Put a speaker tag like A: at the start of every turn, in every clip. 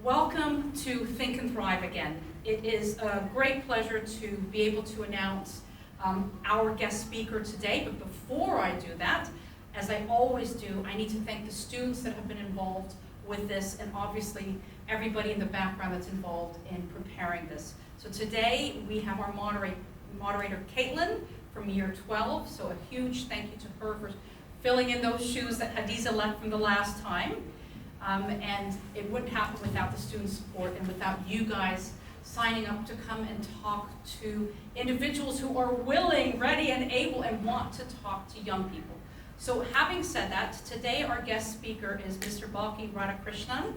A: Welcome to Think and Thrive again. It is a great pleasure to be able to announce our guest speaker today, but before I do that, as I always do, I need to thank the students that have been involved with this, and obviously everybody in the background that's involved in preparing this. So today we have our moderator Caitlin from year 12, so a huge thank you to her for filling in those shoes that Hadiza left from the last time. And it wouldn't happen without the student support and without you guys signing up to come and talk to individuals who are willing, ready, and able and want to talk to young people. So having said that, today our guest speaker is Mr. Balki Radhakrishnan.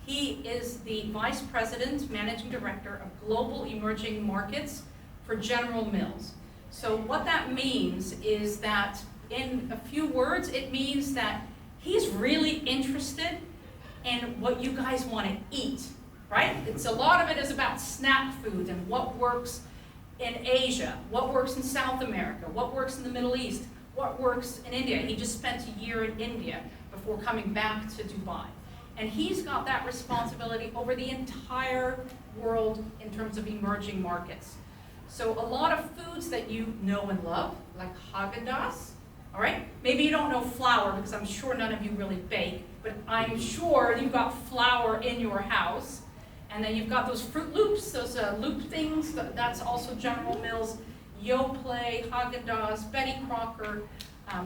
A: He is the Vice President, Managing Director of Global Emerging Markets for General Mills. So what that means is that, in a few words, it means that he's really interested in what you guys want to eat, right? It's a lot of it is about snack food and what works in Asia, what works in South America, what works in the Middle East, what works in India. He just spent a year in India before coming back to Dubai. And he's got that responsibility over the entire world in terms of emerging markets. So a lot of foods that you know and love, like Haagen-Dazs, all right? Maybe you don't know flour, because I'm sure none of you really bake, but I'm sure you've got flour in your house. And then you've got those Fruit Loops, those loop things, that's also General Mills, Yoplait, Haagen-Dazs, Betty Crocker,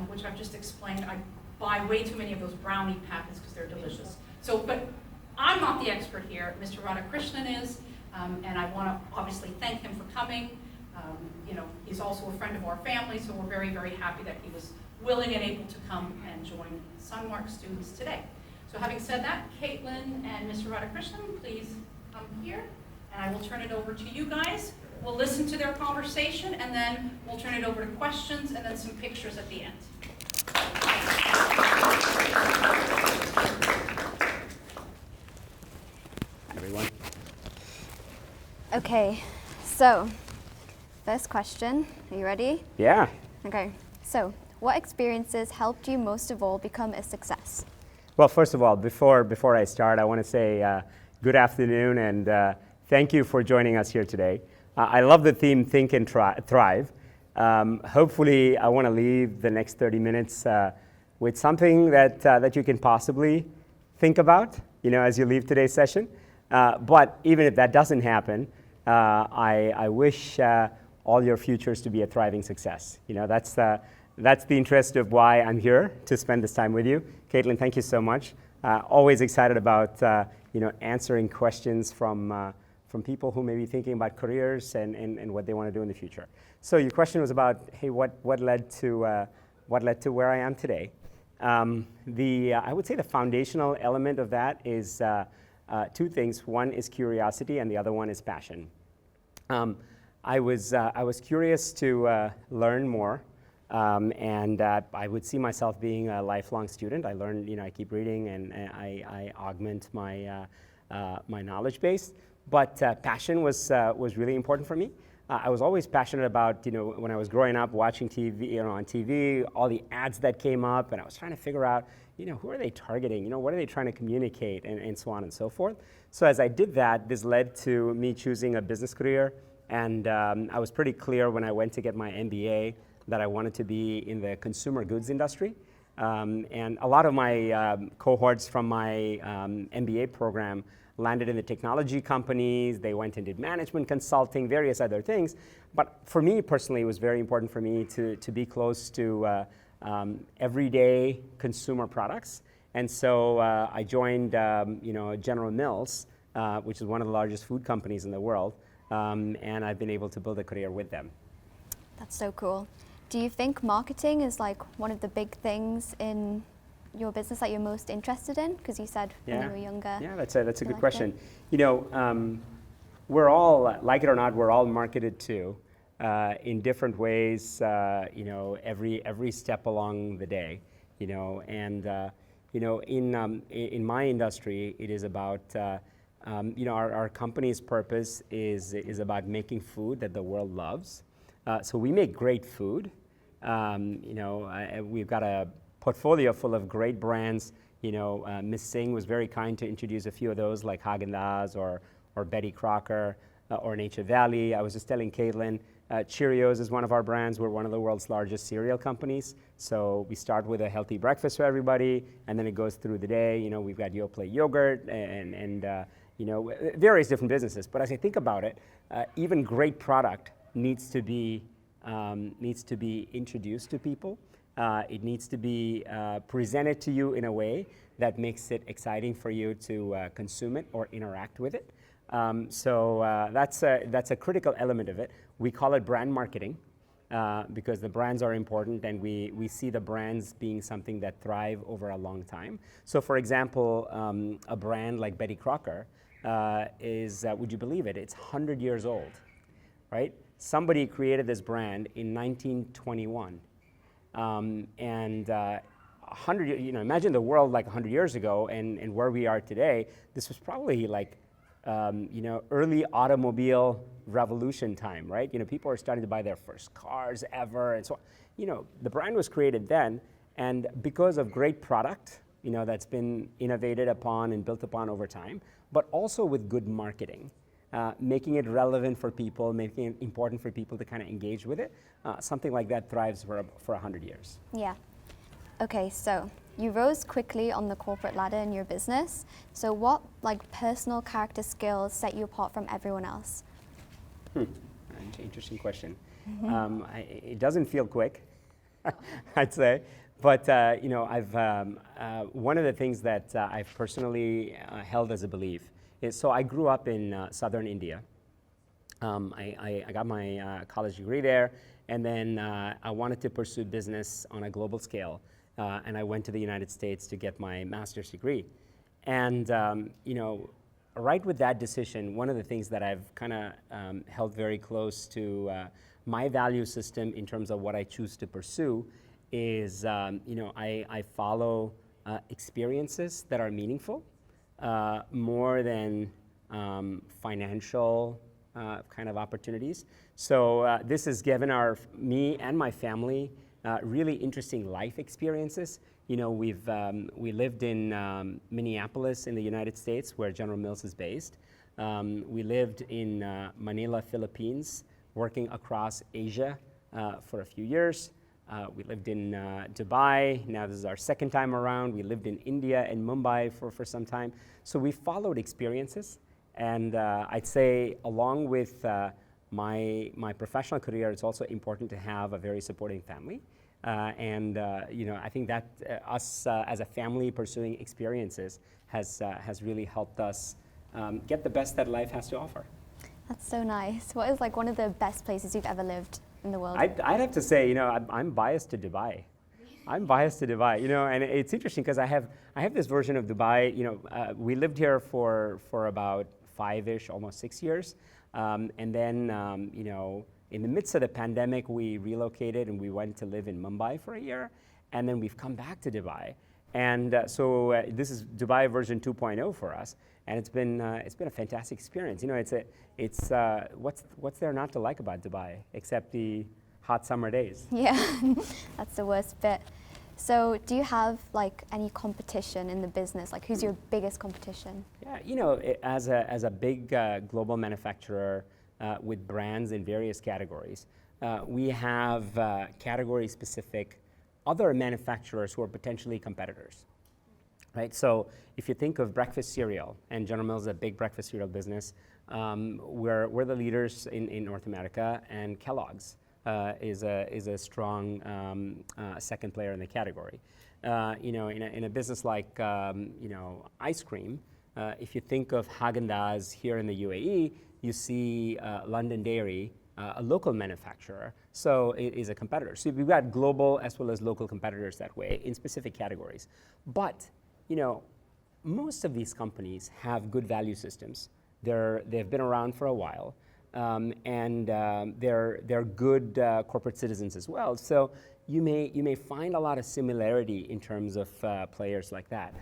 A: which I've just explained. I buy way too many of those brownie packets because they're delicious. So, but I'm not the expert here. Mr. Radhakrishnan is, and I want to obviously thank him for coming. He's also a friend of our family, so we're very, very happy that he was willing and able to come and join Sunmarke students today. So having said that, Caitlin and Mr. Radhakrishnan, please come here, and I will turn it over to you guys. We'll listen to their conversation, and then we'll turn it over to questions, and then some pictures at the end.
B: Everyone.
C: Okay, so first question. Are you ready?
B: Yeah.
C: Okay, so what experiences helped you most of all become a success?
B: Well, first of all, before I start, I want to say good afternoon and thank you for joining us here today. I love the theme, Think and Thrive. Hopefully, I want to leave the next 30 minutes with something that you can possibly think about, as you leave today's session. But even if that doesn't happen, I wish all your futures to be a thriving success. That's the interest of why I'm here to spend this time with you. Caitlin, thank you so much. Always excited about answering questions from people who may be thinking about careers and what they want to do in the future. So your question was about, hey, what led to where I am today? I would say the foundational element of that is two things. One is curiosity, and the other one is passion. I was curious to learn more. And I would see myself being a lifelong student. I learn, I keep reading and I augment my knowledge base. But passion was really important for me. I was always passionate about, when I was growing up watching TV, on TV, all the ads that came up, and I was trying to figure out, who are they targeting? What are they trying to communicate, and so on and so forth. So as I did that, this led to me choosing a business career, and I was pretty clear when I went to get my MBA that I wanted to be in the consumer goods industry. And a lot of my cohorts from my MBA program landed in the technology companies. They went and did management consulting, various other things. But for me personally, it was very important for me to be close to everyday consumer products. And so I joined General Mills, which is one of the largest food companies in the world. And I've been able to build a career with them.
C: That's so cool. Do you think marketing is like one of the big things in your business that you're most interested in? Because you said when you were younger.
B: Yeah, that's a good question. We're all, like it or not, we're all marketed to in different ways. Every step along the day. In my industry, it is about our company's purpose is about making food that the world loves. So we make great food. We've got a portfolio full of great brands, Miss Singh was very kind to introduce a few of those, like Haagen-Dazs or Betty Crocker or Nature Valley. I was just telling Caitlin, Cheerios is one of our brands. We're one of the world's largest cereal companies. So we start with a healthy breakfast for everybody, and then it goes through the day. We've got Yoplait yogurt and various different businesses. But as I think about it, even great product needs to be introduced to people. It needs to be presented to you in a way that makes it exciting for you to consume it or interact with it. So that's a critical element of it. We call it brand marketing because the brands are important, and we see the brands being something that thrive over a long time. So for example, a brand like Betty Crocker is, would you believe it, it's 100 years old, right? Somebody created this brand in 1921. And 100, imagine the world like 100 years ago and where we are today. This was probably like, early automobile revolution time, right? People are starting to buy their first cars ever, and so, the brand was created then, and because of great product, that's been innovated upon and built upon over time, but also with good marketing. Making it relevant for people, making it important for people to kind of engage with it. Something like that thrives for 100 years.
C: Yeah. Okay, so you rose quickly on the corporate ladder in your business. So what personal character skills set you apart from everyone else?
B: Interesting question. It doesn't feel quick, I'd say. But I've one of the things that I've personally held as a belief is, so I grew up in southern India. I got my college degree there, and then I wanted to pursue business on a global scale, and I went to the United States to get my master's degree. And right with that decision, one of the things that I've kind of held very close to my value system in terms of what I choose to pursue is, I follow experiences that are meaningful more than financial kind of opportunities. So this has given me and my family really interesting life experiences. We lived in Minneapolis in the United States, where General Mills is based. We lived in Manila, Philippines, working across Asia for a few years. We lived in Dubai. Now this is our second time around. We lived in India and Mumbai for some time. So we followed experiences. And I'd say along with my professional career, it's also important to have a very supporting family. I think that us as a family pursuing experiences has really helped us get the best that life has to offer.
C: That's so nice. What is one of the best places you've ever lived in the world?
B: I'd have to say, I'm biased to Dubai. I'm biased to Dubai, and it's interesting because I have this version of Dubai. We lived here for about 5-ish, almost 6 years, and then in the midst of the pandemic, we relocated and we went to live in Mumbai for a year, and then we've come back to Dubai, and so this is Dubai version 2.0 for us, and it's been a fantastic experience. What's there not to like about Dubai except the hot summer days?
C: Yeah, that's the worst bit. So do you have any competition in the business? Who's your biggest competition?
B: Yeah, as a big global manufacturer with brands in various categories, we have category-specific other manufacturers who are potentially competitors, right? So if you think of breakfast cereal, and General Mills is a big breakfast cereal business, we're the leaders in North America, and Kellogg's is a strong second player in the category. In a business like ice cream, if you think of Haagen-Dazs here in the UAE, you see London Dairy, a local manufacturer, so it is a competitor. So we've got global as well as local competitors that way in specific categories. But most of these companies have good value systems. They've been around for a while. And they're good corporate citizens as well. So you may find a lot of similarity in terms of players like that.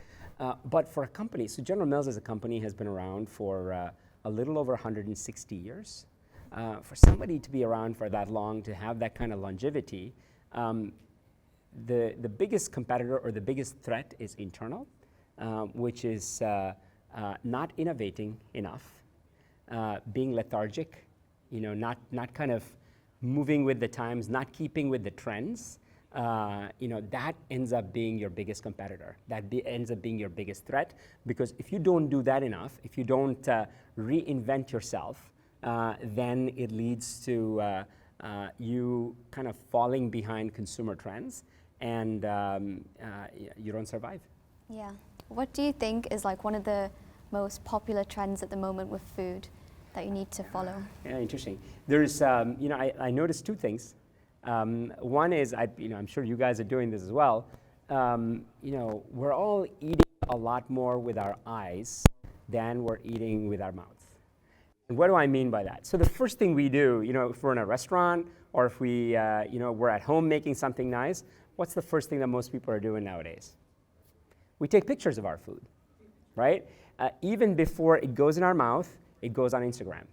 B: But for a company, so General Mills as a company has been around for a little over 160 years. For somebody to be around for that long, to have that kind of longevity, the biggest competitor or the biggest threat is internal. which is not innovating enough, being lethargic, not kind of moving with the times, not keeping with the trends. That ends up being your biggest competitor. That ends up being your biggest threat, because if you don't do that enough, if you don't reinvent yourself, then it leads to you kind of falling behind consumer trends, and you don't survive.
C: Yeah. What do you think is like one of the most popular trends at the moment with food that you need to follow?
B: Yeah, interesting. There's, I noticed two things. One is, I'm sure you guys are doing this as well. We're all eating a lot more with our eyes than we're eating with our mouths. And what do I mean by that? So the first thing we do, if we're in a restaurant or if we're at home making something nice, what's the first thing that most people are doing nowadays? We take pictures of our food, right? Even before it goes in our mouth, it goes on Instagram.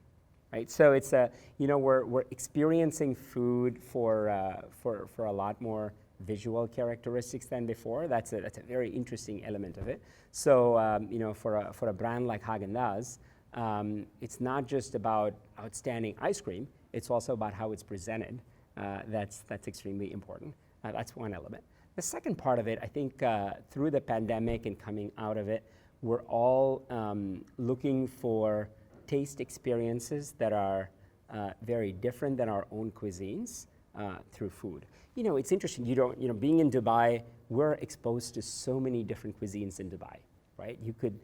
B: Right, so it's we're experiencing food for a lot more visual characteristics than before. That's a very interesting element of it. So for a brand like Haagen-Dazs, it's not just about outstanding ice cream. It's also about how it's presented. That's extremely important. That's one element. The second part of it, I think, through the pandemic and coming out of it, we're all looking for taste experiences that are very different than our own cuisines through food. It's interesting. Being in Dubai, we're exposed to so many different cuisines in Dubai, right? You could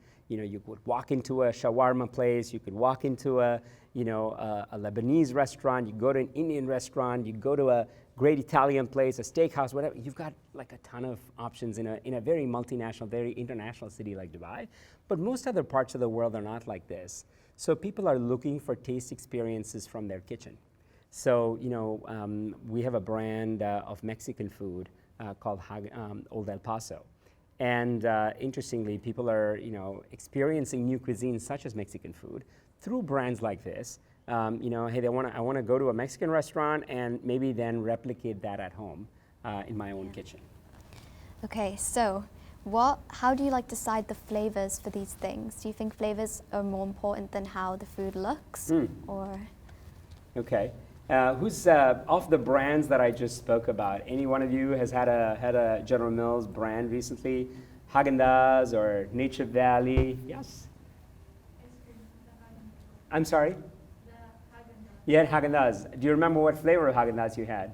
B: walk into a shawarma place. You could walk into a Lebanese restaurant. You go to an Indian restaurant. You go to a great Italian place, a steakhouse, whatever. You've got like a ton of options in a very multinational, very international city like Dubai. But most other parts of the world are not like this. So people are looking for taste experiences from their kitchen. So, we have a brand of Mexican food called Old El Paso. And interestingly, people are, experiencing new cuisines such as Mexican food through brands like this. Hey, I want to go to a Mexican restaurant and maybe then replicate that at home in my own kitchen.
C: Okay, so how do you decide the flavors for these things? Do you think flavors are more important than how the food looks? Or? Okay.
B: Who's of the brands that I just spoke about? Any one of you has had a General Mills brand recently? Haagen-Dazs or Nature Valley? Yes. I'm sorry. You had Haagen-Dazs. Do you remember what flavor of Haagen-Dazs you had?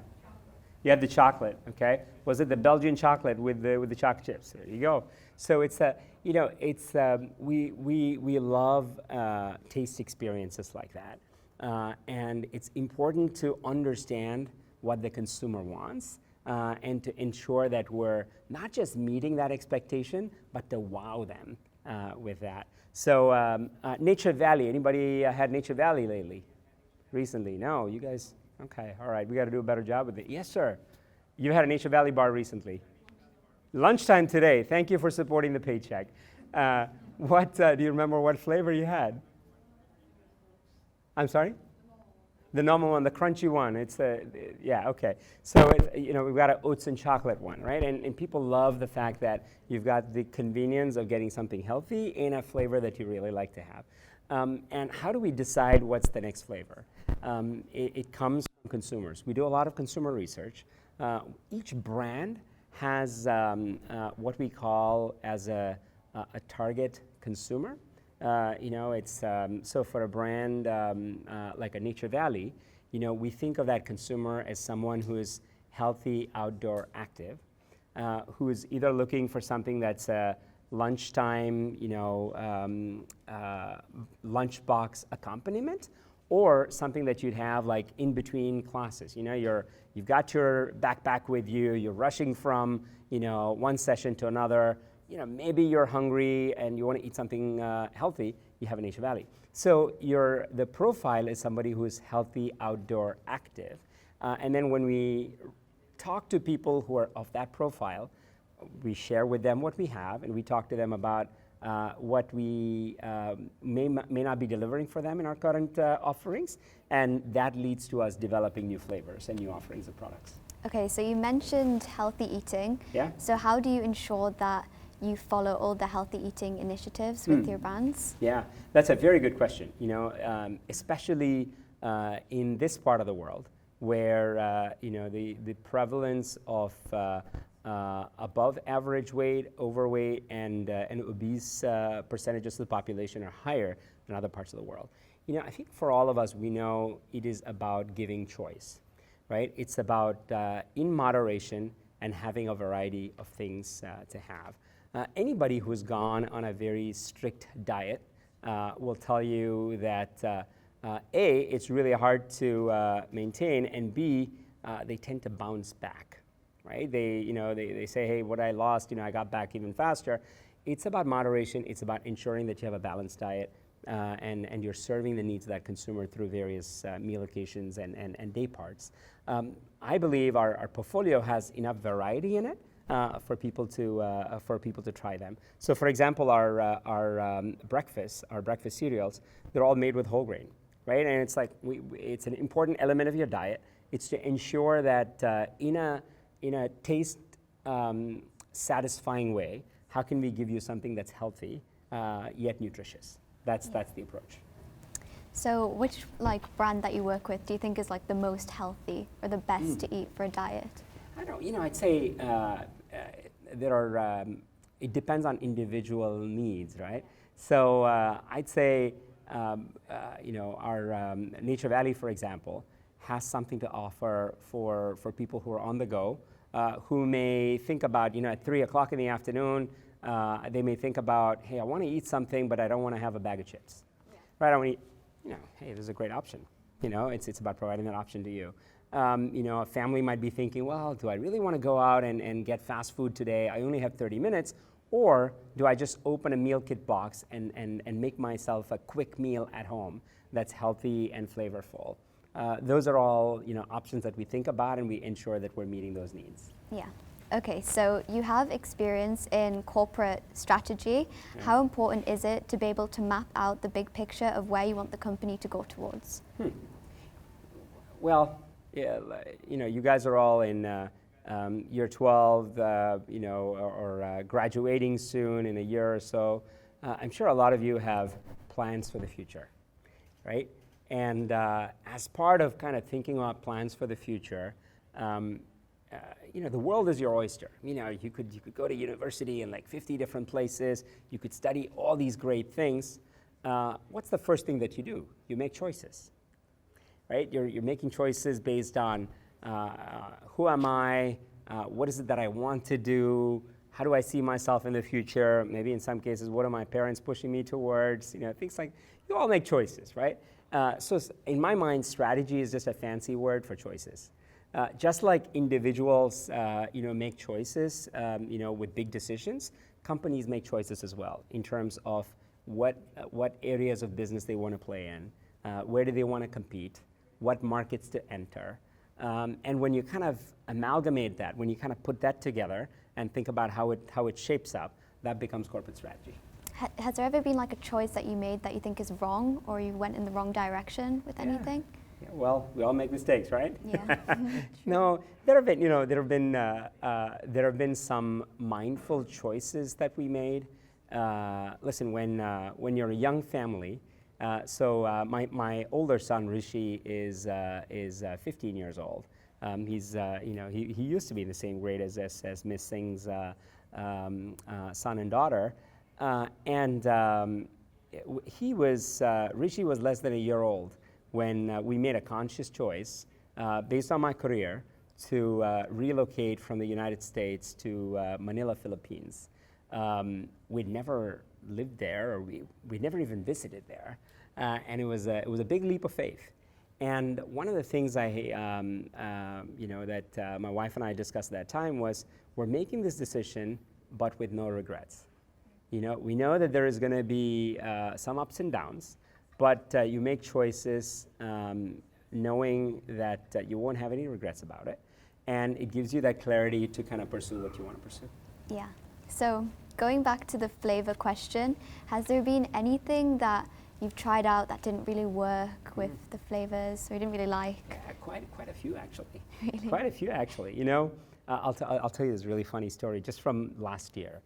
B: You had the chocolate, okay? Was it the Belgian chocolate with the chocolate chips? There you go. So we love taste experiences like that, and it's important to understand what the consumer wants and to ensure that we're not just meeting that expectation, but to wow them with that. So Nature Valley. Anybody had Nature Valley lately? Recently? No, you guys. Okay, all right, we got to do a better job with it. Yes, sir. You had a Nature Valley bar recently. Lunchtime today. Thank you for supporting the paycheck. Do you remember what flavor you had? I'm sorry? The normal one, the crunchy one. Yeah, okay. So, we've got an oats and chocolate one, right? And people love the fact that you've got the convenience of getting something healthy in a flavor that you really like to have. And how do we decide what's the next flavor? It comes from consumers. We do a lot of consumer research. Each brand has what we call as a target consumer. So for a brand like a Nature Valley, we think of that consumer as someone who is healthy, outdoor, active, who is either looking for something that's lunchtime, lunchbox accompaniment, or something that you'd have like in between classes. You've got your backpack with you, you're rushing from one session to another. Maybe you're hungry and you want to eat something healthy. You have a Nature Valley. So the profile is somebody who is healthy, outdoor, active, and then when we talk to people who are of that profile, we share with them what we have, and we talk to them about what we may not be delivering for them in our current offerings, and that leads to us developing new flavors and new offerings of products.
C: Okay, so you mentioned healthy eating.
B: Yeah.
C: So how do you ensure that you follow all the healthy eating initiatives with your brands?
B: Yeah, that's a very good question. Especially in this part of the world, where the prevalence of above average weight, overweight, and obese percentages of the population are higher than other parts of the world. I think for all of us, we know it is about giving choice, right? It's about in moderation and having a variety of things to have. Anybody who's gone on a very strict diet will tell you that A, it's really hard to maintain, and B, they tend to bounce back, right? They say, hey, what I lost, I got back even faster. It's about moderation. It's about ensuring that you have a balanced diet and you're serving the needs of that consumer through various meal occasions and day parts. I believe our portfolio has enough variety in it for people to try them. So, for example, our breakfast cereals, they're all made with whole grain, right? And it's like it's an important element of your diet. It's to ensure that in a taste satisfying way, how can we give you something that's healthy yet nutritious? That's the approach.
C: So which brand that you work with do you think is the most healthy or the best to eat for a diet?
B: I'd say it depends on individual needs, right? So I'd say our Nature Valley, for example, has something to offer for people who are on the go, who may think about, at 3 o'clock in the afternoon, they may think about, hey, I want to eat something, but I don't want to have a bag of chips, right? I want to eat, hey, this is a great option. It's about providing that option to you. A family might be thinking, well, do I really want to go out and get fast food today? I only have 30 minutes. Or do I just open a meal kit box and make myself a quick meal at home that's healthy and flavorful? Those are all options that we think about, and we ensure that we're meeting those needs.
C: Yeah. Okay, so you have experience in corporate strategy. Yeah. How important is it to be able to map out the big picture of where you want the company to go towards?
B: Well, yeah, you guys are all in year 12, or graduating soon in a year or so. I'm sure a lot of you have plans for the future, right? And as part of kind of thinking about plans for the future, the world is your oyster. You could go to university in 50 different places. You could study all these great things. What's the first thing that you do? You make choices, right? You're making choices based on who am I? What is it that I want to do? How do I see myself in the future? Maybe in some cases, what are my parents pushing me towards? Things like, you all make choices, right? So in my mind, strategy is just a fancy word for choices. Just like individuals, make choices, with big decisions, companies make choices as well in terms of what areas of business they want to play in, where do they want to compete, what markets to enter. And when you kind of amalgamate that, when you kind of put that together and think about how it shapes up, that becomes corporate strategy.
C: Has there ever been a choice that you made that you think is wrong, or you went in the wrong direction with anything?
B: Yeah, well, we all make mistakes, right?
C: Yeah.
B: No, there have been some mindful choices that we made. Listen, when you're a young family, my older son Rishi is 15 years old. He's he used to be in the same grade as Miss Singh's son and daughter, Rishi was less than a year old when we made a conscious choice based on my career to relocate from the United States to Manila, Philippines. We'd never lived there, or we'd never even visited there, and it was a big leap of faith. And one of the things that my wife and I discussed at that time was, we're making this decision, but with no regrets. We know that there is going to be some ups and downs, but you make choices knowing that you won't have any regrets about it, and it gives you that clarity to kind of pursue what you want to pursue.
C: Yeah. So going back to the flavor question, has there been anything that you've tried out that didn't really work with the flavors, or you didn't really like?
B: Yeah, quite a few actually.
C: Really?
B: Quite a few actually. I'll tell you this really funny story just from last year.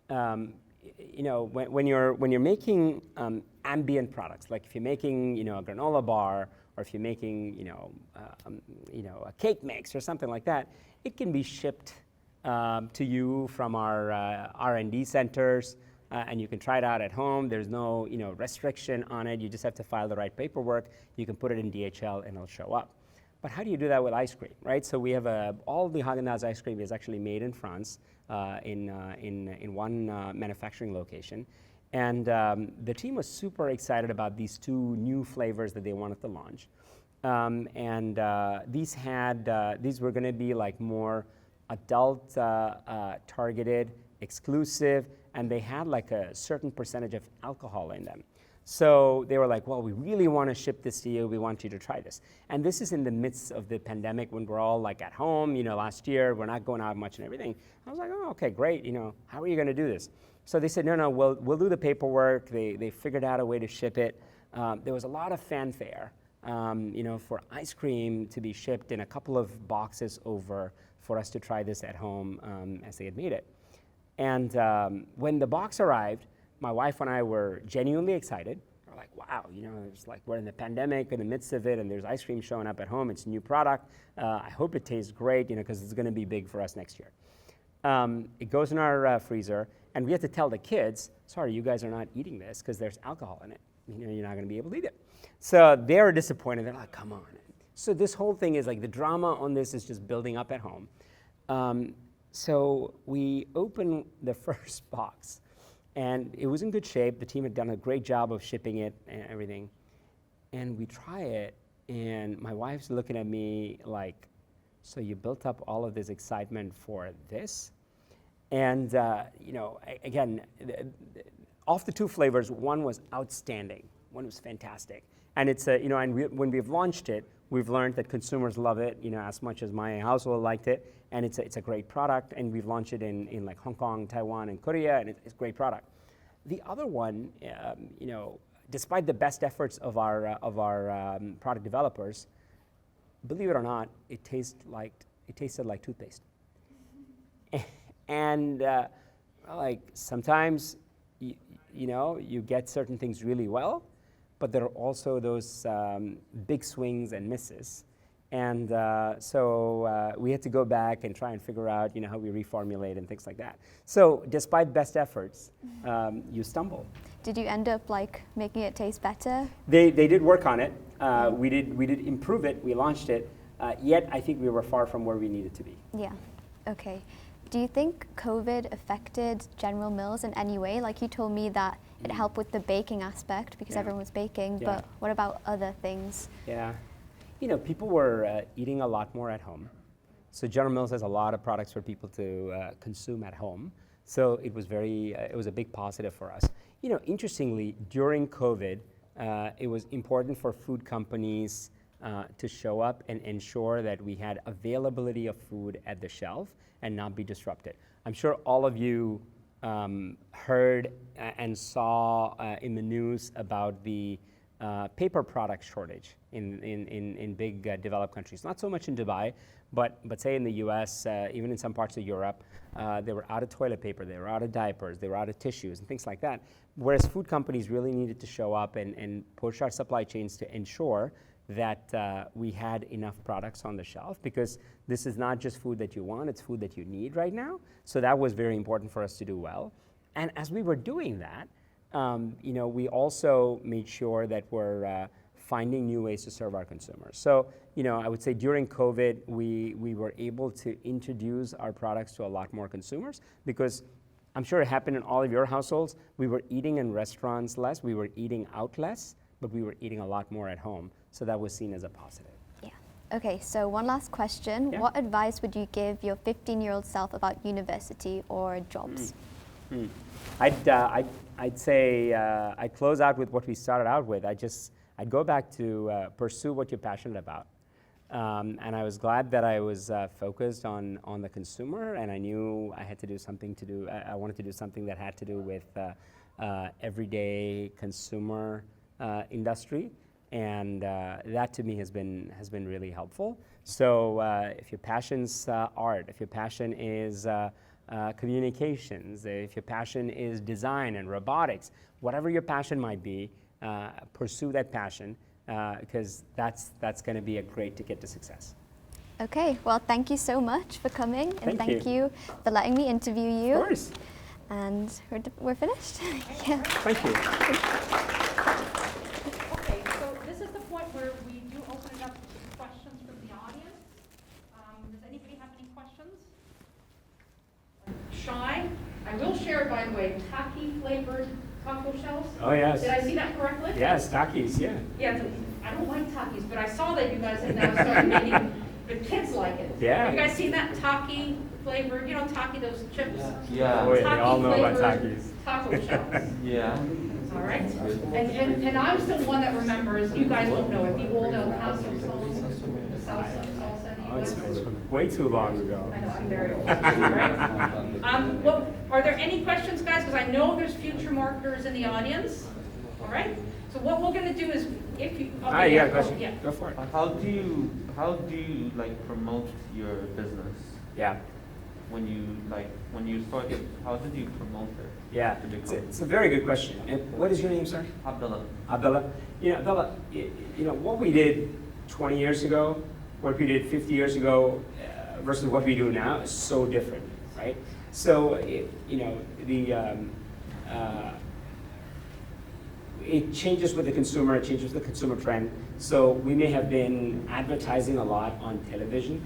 B: when you're making ambient products, like if you're making a granola bar, or if you're making a cake mix or something like that, it can be shipped to you from our R&D centers, and you can try it out at home. There's no restriction on it. You just have to file the right paperwork. You can put it in DHL and it'll show up. But how do you do that with ice cream, right? So we have all the Haagen-Dazs ice cream is actually made in France, in one manufacturing location. And the team was super excited about these two new flavors that they wanted to launch. These were going to be like more adult targeted, exclusive, and they had like a certain percentage of alcohol in them. So they were like, well, we really want to ship this to you. We want you to try this. And this is in the midst of the pandemic when we're all like at home, last year, we're not going out much and everything. I was like, oh, okay, great. How are you going to do this? So they said, no, we'll do the paperwork. They figured out a way to ship it. There was a lot of fanfare, for ice cream to be shipped in a couple of boxes over for us to try this at home as they had made it. And when the box arrived, my wife and I were genuinely excited. We're like, wow, it's like we're in the pandemic, in the midst of it, and there's ice cream showing up at home. It's a new product. I hope it tastes great, because it's going to be big for us next year. It goes in our freezer, and we have to tell the kids, sorry, you guys are not eating this because there's alcohol in it. You're not going to be able to eat it. So they're disappointed. They're like, come on. So this whole thing is like the drama on this is just building up at home. So we open the first box, and it was in good shape. The team had done a great job of shipping it and everything. And we try it, and my wife's looking at me like, so you built up all of this excitement for this? And, again, of the two flavors, one was outstanding. One was fantastic. And it's, when we've launched it, we've learned that consumers love it, as much as my household liked it. And it's a great product. And we've launched it in like Hong Kong, Taiwan, and Korea, and it's a great product. The other one, despite the best efforts of our product developers, believe it or not, it tasted like toothpaste. And like sometimes, you get certain things really well, but there are also those big swings and misses. And so we had to go back and try and figure out, how we reformulate and things like that. So despite best efforts, you stumble.
C: Did you end up like making it taste better?
B: They did work on it. We did improve it. We launched it. Yet I think we were far from where we needed to be.
C: Yeah. Okay. Do you think COVID affected General Mills in any way? Like you told me that it helped with the baking aspect because everyone was baking, but what about other things?
B: Yeah. People were eating a lot more at home. So General Mills has a lot of products for people to consume at home. So it was a big positive for us. Interestingly, during COVID, it was important for food companies to show up and ensure that we had availability of food at the shelf and not be disrupted. I'm sure all of you heard and saw in the news about the paper product shortage in big developed countries. Not so much in Dubai, but say in the US, even in some parts of Europe, they were out of toilet paper, they were out of diapers, they were out of tissues and things like that. Whereas food companies really needed to show up and push our supply chains to ensure that we had enough products on the shelf, because this is not just food that you want, it's food that you need right now. So that was very important for us to do well. And as we were doing that, we also made sure that we're finding new ways to serve our consumers. So, I would say during COVID, we were able to introduce our products to a lot more consumers, because I'm sure it happened in all of your households. We were eating in restaurants less, we were eating out less, but we were eating a lot more at home. So that was seen as a positive.
C: Yeah. Okay, so one last question. Yeah. What advice would you give your 15-year-old self about university or jobs?
B: I'd say I'd close out with what we started out with. I'd go back to pursue what you're passionate about. And I was glad that I was focused on the consumer, and I knew I had to do something I wanted to do something that had to do with everyday consumer industry. And that to me has been really helpful. So if your passion's art, if your passion is communications, if your passion is design and robotics, whatever your passion might be, pursue that passion because that's going to be a great ticket to success.
C: Okay, well, thank you so much for coming, and
B: Thank
C: you for letting me interview you.
B: Of course.
C: And we're finished. Yeah.
B: Thank you.
A: Okay, so this is the point where we do open it up to questions from the audience. Does anybody have any questions? Shy? I will share, by the way, Taki flavored taco shells.
B: Oh, yes.
A: Did I see that correctly?
B: Yes, Takis, yeah.
A: Yeah, I don't like Takis, but I saw that you guys had now started making, the kids like it.
B: Yeah.
A: Have you guys seen that Taki flavored, you know, Taki, those chips?
D: Yeah.
B: Oh, yeah, they all know about
A: Taki-flavored
B: Takis.
A: taco shells.
D: Yeah.
A: All right, and I'm still one that remembers, you guys won't know it, the old El Paso salsa.
B: Oh, it's way too long ago.
A: I know, I'm very old. Right? Well, are there any questions, guys? Because I know there's future marketers in the audience. All right. So what we're going to do is, if you. Okay,
B: You got a question?
A: Yeah.
B: Go for it.
D: How do you like promote your business?
B: Yeah.
D: When you started, how did you promote it?
B: Yeah, it's a very good question. And what is your name, sir?
D: Abdullah.
B: Abdullah. Abdullah, what we did 20 years ago, what we did 50 years ago versus what we do now is so different, right? So, it changes with the consumer, it changes with the consumer trend. So we may have been advertising a lot on television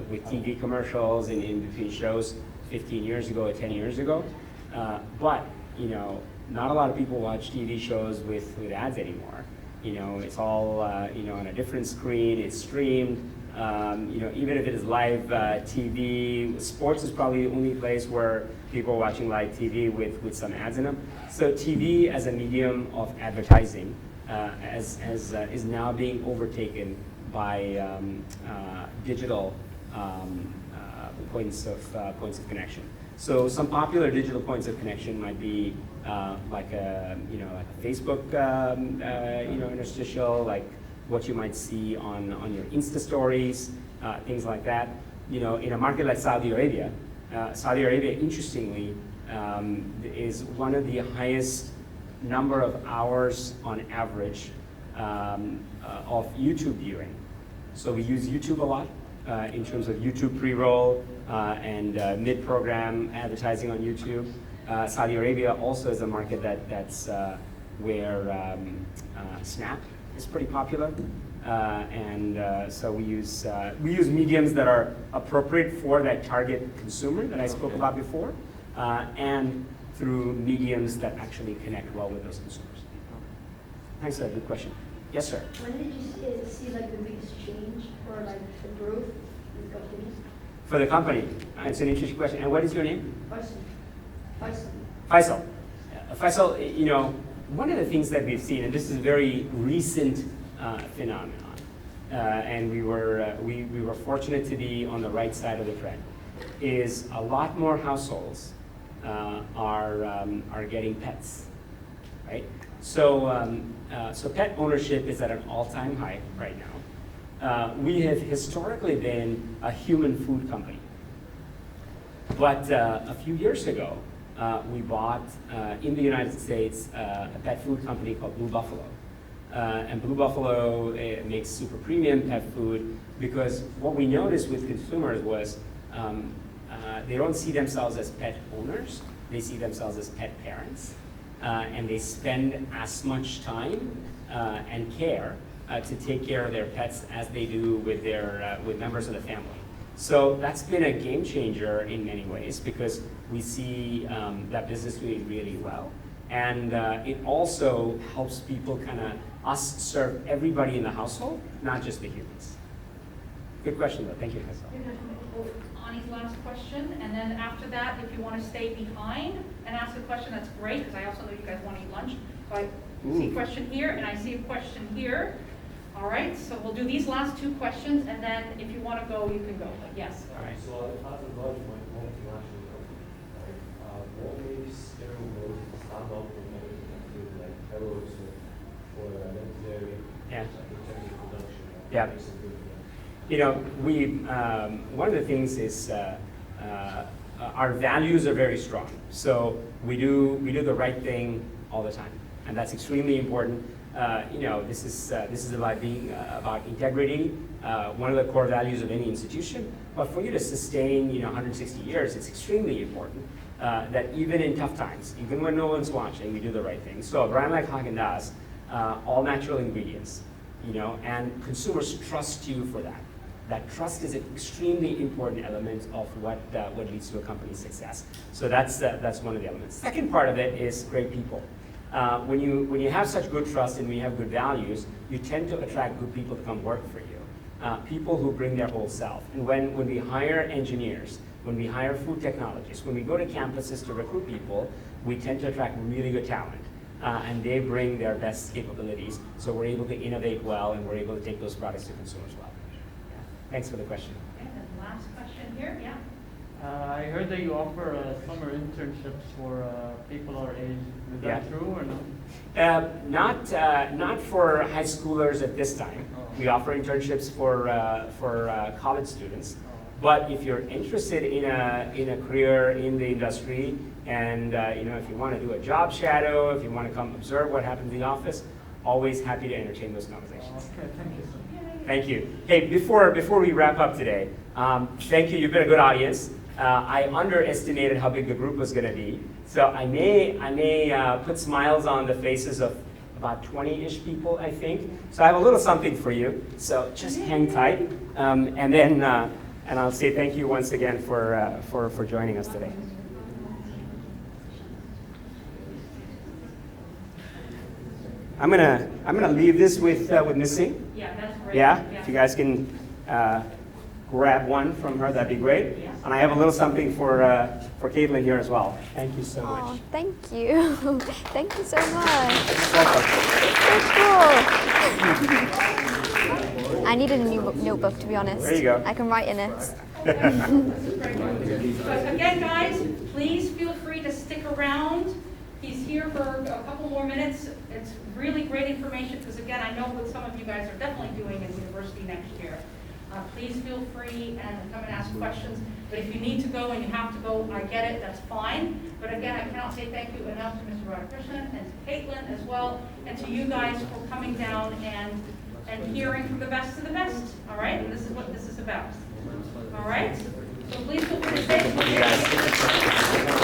B: with TV commercials and in between shows 15 years ago or 10 years ago. But not a lot of people watch TV shows with ads anymore. It's all on a different screen. It's streamed. Even if it is live TV, sports is probably the only place where people are watching live TV with some ads in them. So TV as a medium of advertising is now being overtaken by digital points of connection. So some popular digital points of connection might be like a Facebook interstitial, like what you might see on your Insta stories, things like that. In a market like Saudi Arabia, interestingly, is one of the highest number of hours on average of YouTube viewing. So we use YouTube a lot in terms of YouTube pre-roll and mid-program advertising on YouTube. Saudi Arabia also is a market that's where Snap is pretty popular, and so we use mediums that are appropriate for that target consumer that I spoke about before, and through mediums that actually connect well with those consumers. Thanks, sir. Good question. Yes, sir.
E: When did you see like the biggest change or like the growth in the company?
B: For the company, it's an interesting question. And what is your name?
E: Faisal.
B: Faisal, one of the things that we've seen, and this is a very recent phenomenon, and we were fortunate to be on the right side of the trend, is a lot more households are getting pets, right? So pet ownership is at an all-time high right now. We have historically been a human food company. But a few years ago, we bought, in the United States, a pet food company called Blue Buffalo. And Blue Buffalo makes super premium pet food because what we noticed with consumers was they don't see themselves as pet owners, they see themselves as pet parents. And they spend as much time and care to take care of their pets as they do with with members of the family. So that's been a game changer in many ways because we see that business doing really well. And it also helps people us serve everybody in the household, not just the humans. Good question though, thank you, Hassel.
A: Ani's last question, and then after that, if you want to stay behind and ask a question, that's great, because I also know you guys want to eat lunch. So I see a question here, and I see a question here. All right, so we'll do these last two questions, and then if you want to go, you can go. But yes.
F: All right. So as a large multinational company, right, what makes everyone stand up and make like errors for necessary
B: Yeah.
F: in terms of production?
B: Yeah.
F: Makes it good,
B: We one of the things is our values are very strong. So we do the right thing all the time, and that's extremely important. This is about being about integrity, one of the core values of any institution. But for you to sustain 160 years, it's extremely important that even in tough times, even when no one's watching, we do the right thing. So a brand like Haagen-Dazs, all natural ingredients, and consumers trust you for that. That trust is an extremely important element of what leads to a company's success. So that's one of the elements. Second part of it is great people. When you have such good trust and when you have good values, you tend to attract good people to come work for you. People who bring their whole self. And when we hire engineers, when we hire food technologists, when we go to campuses to recruit people, we tend to attract really good talent. And they bring their best capabilities. So we're able to innovate well, and we're able to take those products to consumers well. Thanks for the question.
A: And then last question here, yeah.
G: I heard that you offer summer internships for people our age. Is that true or not?
B: Not for high schoolers at this time.
G: Oh.
B: We offer internships for college students. But if you're interested in a career in the industry, and if you want to do a job shadow, if you want to come observe what happens in the office, always happy to entertain those conversations.
G: Okay, thank you.
B: Thank you. Hey, before we wrap up today, thank you. You've been a good audience. I underestimated how big the group was going to be, so I may put smiles on the faces of about 20-ish people, I think. So I have a little something for you. So just hang tight, and I'll say thank you once again for joining us today. I'm gonna leave this with Missy.
A: Yeah, that's great.
B: Yeah, if you guys can grab one from her, that'd be great.
A: Yeah.
B: And I have a little something for Caitlin here as well. Thank you so much.
C: Oh, thank you. Thank you so much.
B: Welcome.
C: So cool. I needed a new notebook, to be honest.
B: There you go.
C: I can write in it.
A: So again, guys, please feel free to stick around. He's here for a couple more minutes. It's really great information because, again, I know what some of you guys are definitely doing in university next year. Please feel free and come and ask questions. But if you need to go and you have to go, I get it, that's fine. But again, I cannot say thank you enough to Mr. Radhakrishnan and to Caitlin as well, and to you guys for coming down and hearing from the best of the best. All right? And this is what this is about. All right? So please feel free to stay.
B: Thank you, guys.